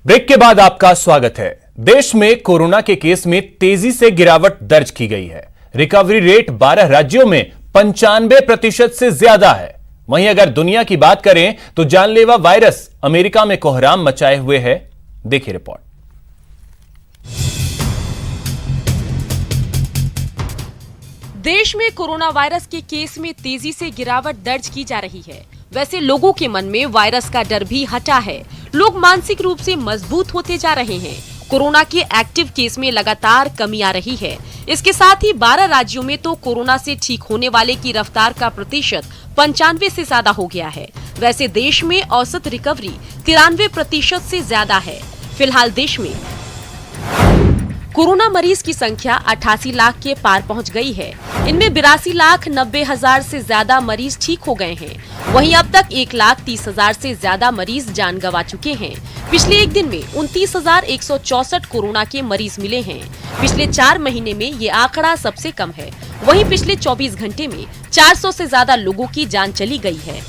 Break के बाद आपका स्वागत है। देश में कोरोना के केस में तेजी से गिरावट दर्ज की गई है। रिकवरी रेट 12 राज्यों में 95% से ज्यादा है। वहीं अगर दुनिया की बात करें तो जानलेवा वायरस अमेरिका में कोहराम मचाए हुए है। देखिए रिपोर्ट। देश में कोरोना वायरस के केस में तेजी से गिरावट दर्ज की जा रही है। वैसे लोगों के मन में वायरस का डर भी हटा है। लोग मानसिक रूप से मजबूत होते जा रहे हैं। कोरोना के एक्टिव केस में लगातार कमी आ रही है। इसके साथ ही 12 राज्यों में तो कोरोना से ठीक होने वाले की रफ्तार का प्रतिशत 95 से ज्यादा हो गया है। वैसे देश में औसत रिकवरी 93% से ज्यादा है। फिलहाल देश में कोरोना मरीज की संख्या 88 लाख के पार पहुंच गई है। इनमें 82 लाख 90 हजार से ज्यादा मरीज ठीक हो गए हैं। वहीं अब तक 1,30,000 से ज्यादा मरीज जान गंवा चुके हैं। पिछले एक दिन में 29,164 कोरोना के मरीज मिले हैं। पिछले 4 महीने में ये आंकड़ा सबसे कम है। वहीं पिछले 24 घंटे में 400 से ज्यादा लोगों की जान चली गई है।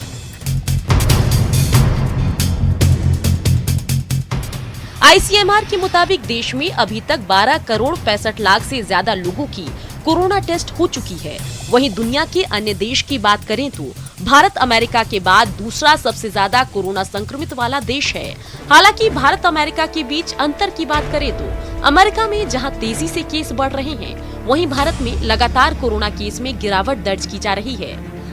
आईसीएमआर के मुताबिक देश में अभी तक 12 करोड़ 65 लाख से ज्यादा लोगों की कोरोना टेस्ट हो चुकी है। वहीं दुनिया के अन्य देश की बात करें तो भारत अमेरिका के बाद दूसरा सबसे ज्यादा कोरोना संक्रमित वाला देश है। हालांकि भारत अमेरिका के बीच अंतर की बात करें तो अमेरिका में जहां तेजी से केस बढ़ रहे हैं, वहीं भारत में लगातार कोरोना केस में गिरावट दर्ज की जा रही है।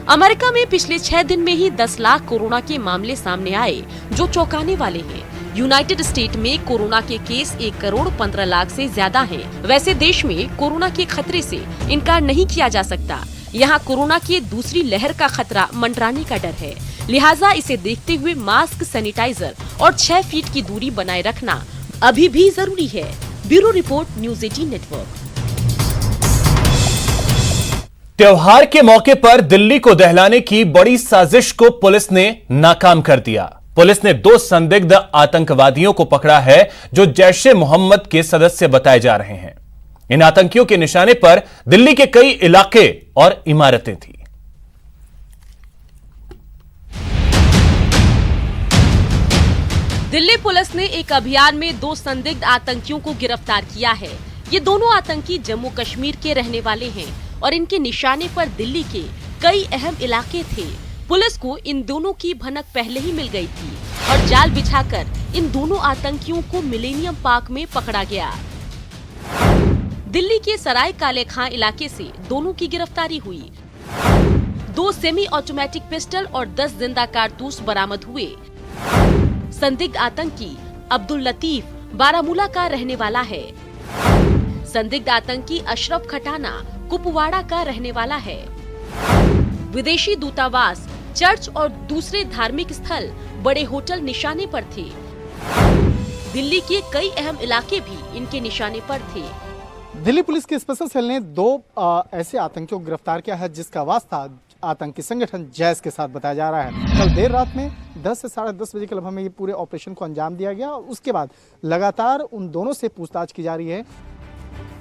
अमेरिका में पिछले 6 दिन में ही 10 लाख कोरोना के मामले सामने आए, जो चौंकाने वाले हैं। यूनाइटेड स्टेट में कोरोना के केस 1 करोड़ 15 लाख से ज्यादा हैं। वैसे देश में कोरोना के खतरे से इनकार नहीं किया जा सकता। यहाँ कोरोना की दूसरी लहर का खतरा मंडराने का डर है। लिहाजा इसे देखते हुए मास्क, सैनिटाइजर और 6 फीट की दूरी बनाए रखना अभी भी जरूरी है। Bureau report, news 18 network. त्योहार के मौके पर दिल्ली को दहलाने की बड़ी साजिश को पुलिस ने नाकाम कर दिया। पुलिस ने 2 संदिग्ध आतंकवादियों को पकड़ा है जो जैश-ए-मोहम्मद के सदस्य बताए जा रहे हैं। इन आतंकियों के निशाने पर दिल्ली के कई इलाके और इमारतें थी। दिल्ली पुलिस ने एक अभियान में 2 संदिग्ध आतंकियों को गिरफ्तार किया है। ये दोनों आतंकी जम्मू कश्मीर के रहने वाले हैं और इनके निशाने पर दिल्ली के कई अहम इलाके थे। पुलिस को इन दोनों की भनक पहले ही मिल गई थी और जाल बिछाकर इन दोनों आतंकियों को मिलेनियम पार्क में पकड़ा गया। दिल्ली के सराय काले खां इलाके से दोनों की गिरफ्तारी हुई। 2 सेमी ऑटोमेटिक पिस्टल और 10 जिंदा कारतूस बरामद हुए। संदिग्ध आतंकी अब्दुल लतीफ बारामूला का रहने वाला है। संदिग्ध आतंकी अशरफ खटाना कुपवाड़ा का रहने वाला है। विदेशी दूतावास, चर्च और दूसरे धार्मिक स्थल, बड़े होटल निशाने पर थे। दिल्ली के कई अहम इलाके भी इनके निशाने पर थे। दिल्ली पुलिस के स्पेशल सेल ने 2 ऐसे आतंकियों को गिरफ्तार किया है जिसका वास्ता आतंकी संगठन जैश के साथ बताया जा रहा है। कल देर रात में 10 से 10:30 बजे के लगभग में ये पूरे ऑपरेशन को अंजाम दिया गया और उसके बाद लगातार उन दोनों से पूछताछ की जा रही है।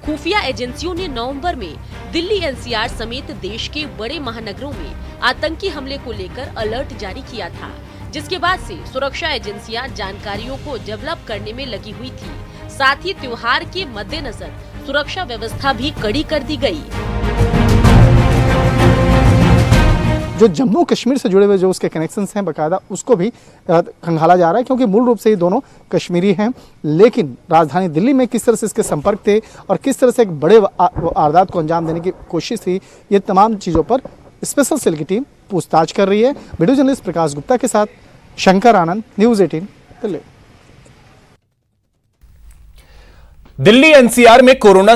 खुफिया एजेंसियों ने नवंबर में दिल्ली एनसीआर समेत देश के बड़े महानगरों में आतंकी हमले को लेकर अलर्ट जारी किया था, जिसके बाद से सुरक्षा एजेंसियां जानकारियों को डेवलप करने में लगी हुई थी। साथ ही त्योहार के मद्देनजर सुरक्षा व्यवस्था भी कड़ी कर दी गई। जो जम्मू कश्मीर से जुड़े हुए जो उसके कनेक्शंस हैं बकायदा उसको भी खंगाला जा रहा है, क्योंकि मूल रूप से ये दोनों कश्मीरी हैं। लेकिन राजधानी दिल्ली में किस तरह से इसके संपर्क थे और किस तरह से एक बड़े वारदात को अंजाम देने की कोशिश थी, ये तमाम चीज़ों पर स्पेशल सेल की टीम पूछताछ कर रही है। वीडियो जर्नलिस्ट प्रकाश गुप्ता के साथ शंकर आनंद, न्यूज़ 18 दिल्ली। दिल्ली एनसीआर में कोरोना